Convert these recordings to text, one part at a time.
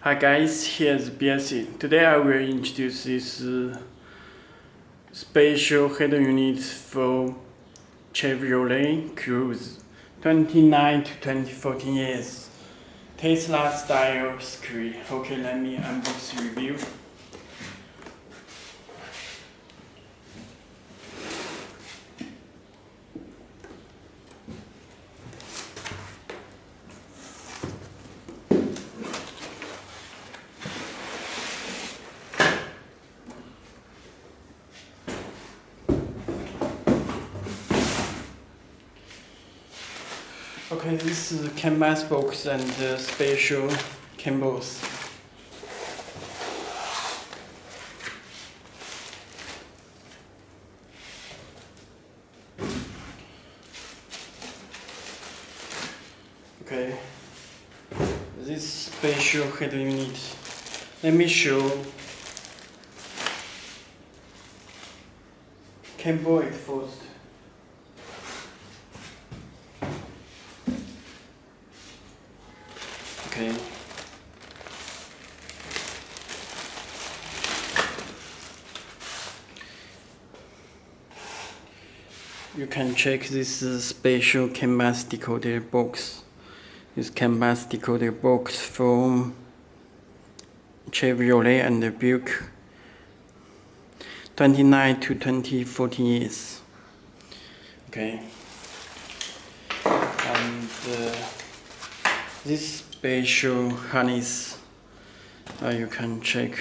Hi guys, here's Belsee. Today I will introduce this special head unit for Chevrolet Cruze 29 to 2014 years. Tesla style screen. Okay, let me unbox review. Okay, this is the canvas box and special cables. Okay, this special head unit. Let me show cable it first. Okay. You can check this special canvas decoder box. This canvas decoder box from Chevrolet and Buick 29 to 2014 years. Okay. And this special harness, you can check.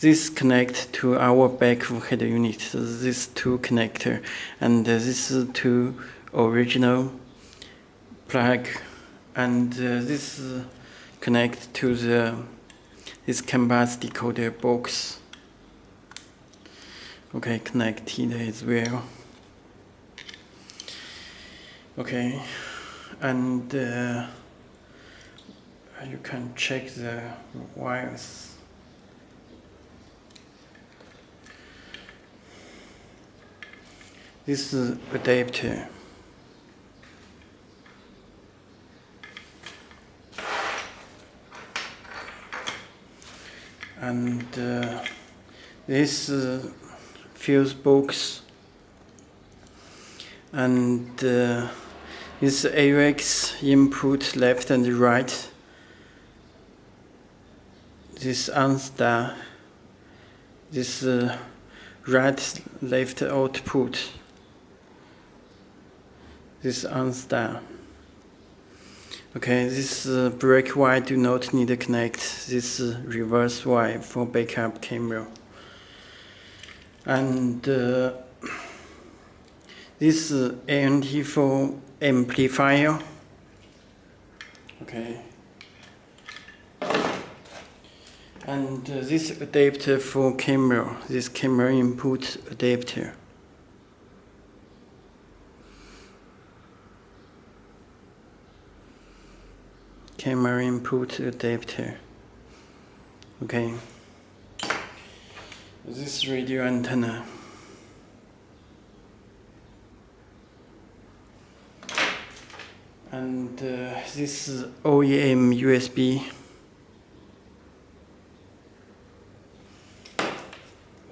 This connect to our back head unit. This two connector and this two original plug, and this connect to this canvas decoder box. Okay, connected as well. Okay, and you can check the wires. This is adapter. And this fuse box, and this AUX input left and right. This on star. This right left output. This on star. Okay, this brake wire do not need to connect. This reverse wire for backup camera. And this ANT4 amplifier. Okay. And this adapter for camera. This camera input adapter. Camera input adapter. Okay. This radio antenna. And this is OEM USB.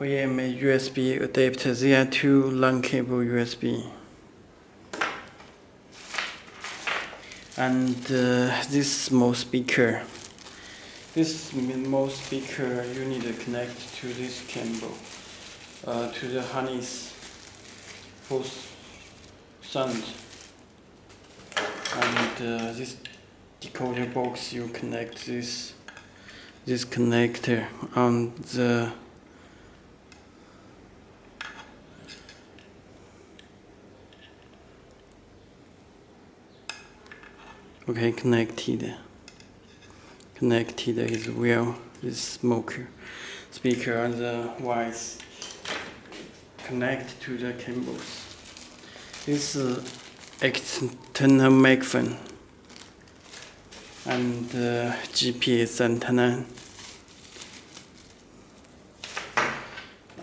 OEM USB adapter. There are two long cable USB. And this small speaker. This small speaker you need to connect to this cable, to the harness for sound. And this decoder box, you connect this connector on the okay, connected as well. This smoker speaker and the wires connect to the cables. This external microphone and GPS antenna,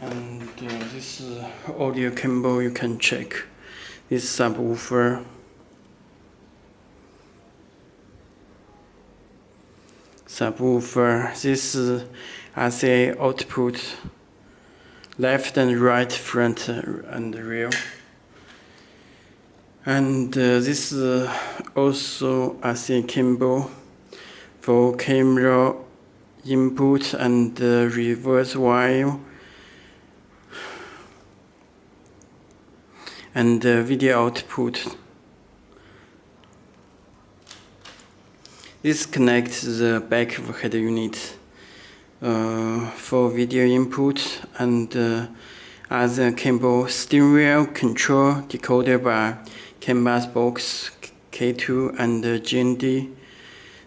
and this audio cable you can check. This subwoofer. subwoofer. This is RCA output, left and right, front and rear. And this is also RCA cable for camera input and reverse wire, and video output. This connects the back of head unit for video input, and other cable steering wheel control decoder by CAN bus box K2 and GND.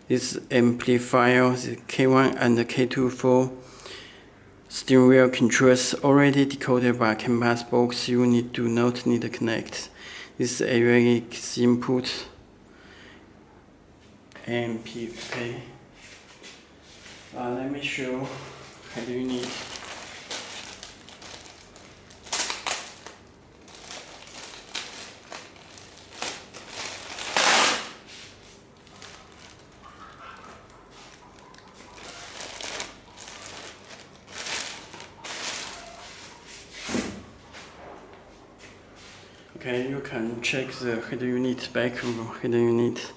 This amplifier, the K1 and the K2 for steering wheel controls already decoded by CAN bus box. You do not need to connect. This is AUX input. MPP. Let me show head unit. Okay, you can check the head unit, back of head unit,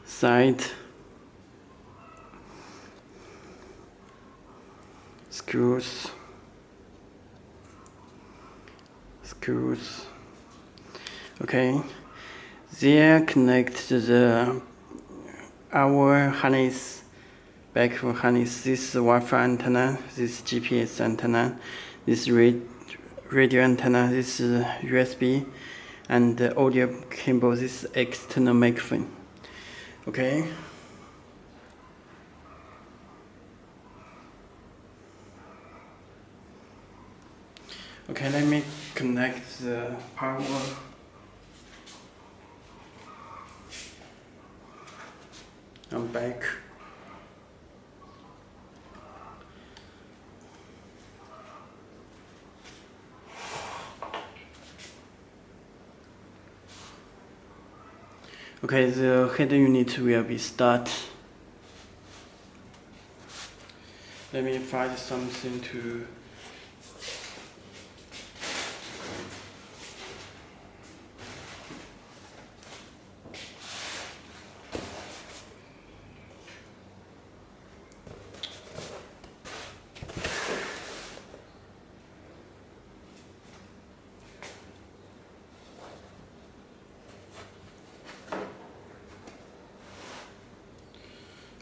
side, screws. Okay, there connect our harness, back of harness. This is Wi-Fi antenna, this GPS antenna, this radio antenna, this is USB, and the audio cable, this is external microphone. Okay. Okay, let me connect the power. I'm back. Okay, the head unit will be start. Let me find something to.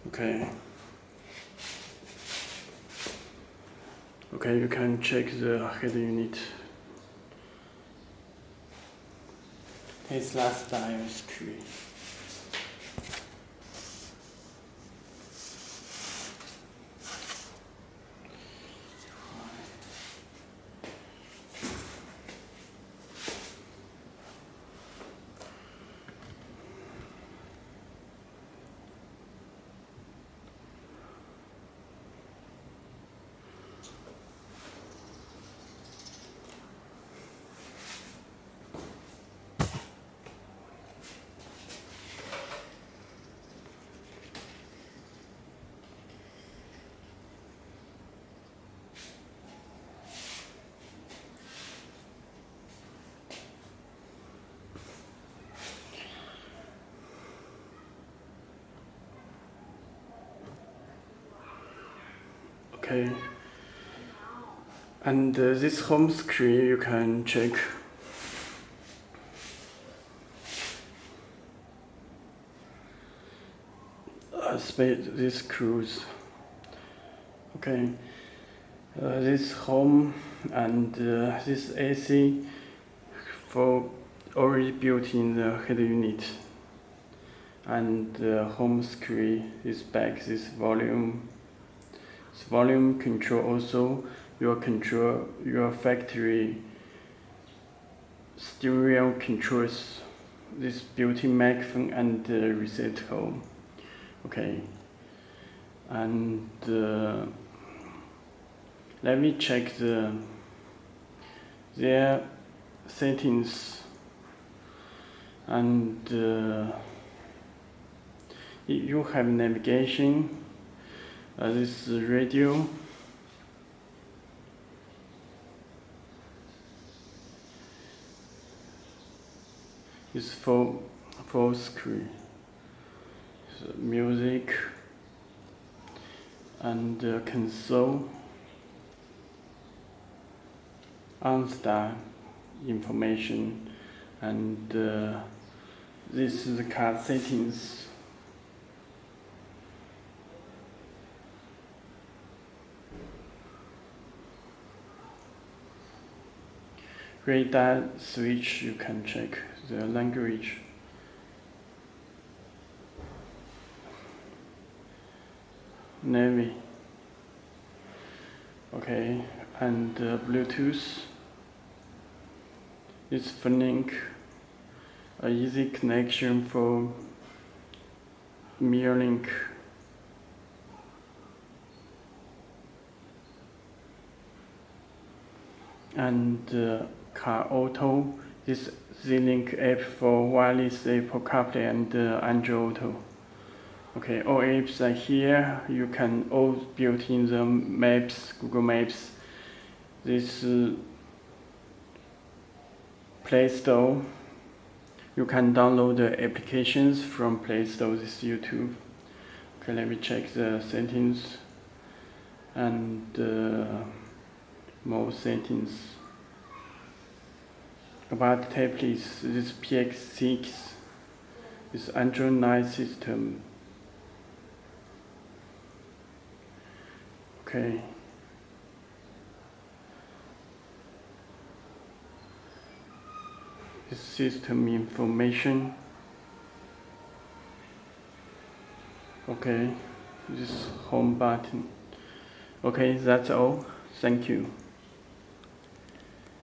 Okay. Okay, you can check the head unit. His last dial screw. Okay. And this home screen you can check. This Cruze. Okay. This home and this AC for already built in the head unit. And the home screen is back. This volume control also your factory stereo controls this built-in microphone and reset home. Okay, and let me check their settings, and you have navigation, This is radio. It's full screen. So music and console. OnStar information, and this is the car settings. Radar switch, you can check the language. Navy. Okay, and Bluetooth. It's for link, a easy connection for Mirrorlink. And Car Auto, this Z-Link app for wireless Apple CarPlay and Android Auto. Okay, all apps are here. You can all built in the Maps, Google Maps. This Play Store. You can download the applications from Play Store. This is YouTube. Okay, let me check the settings and more settings. About tablets, this PX6, this Android 9 system. Okay. This system information. Okay, this home button. Okay, that's all. Thank you.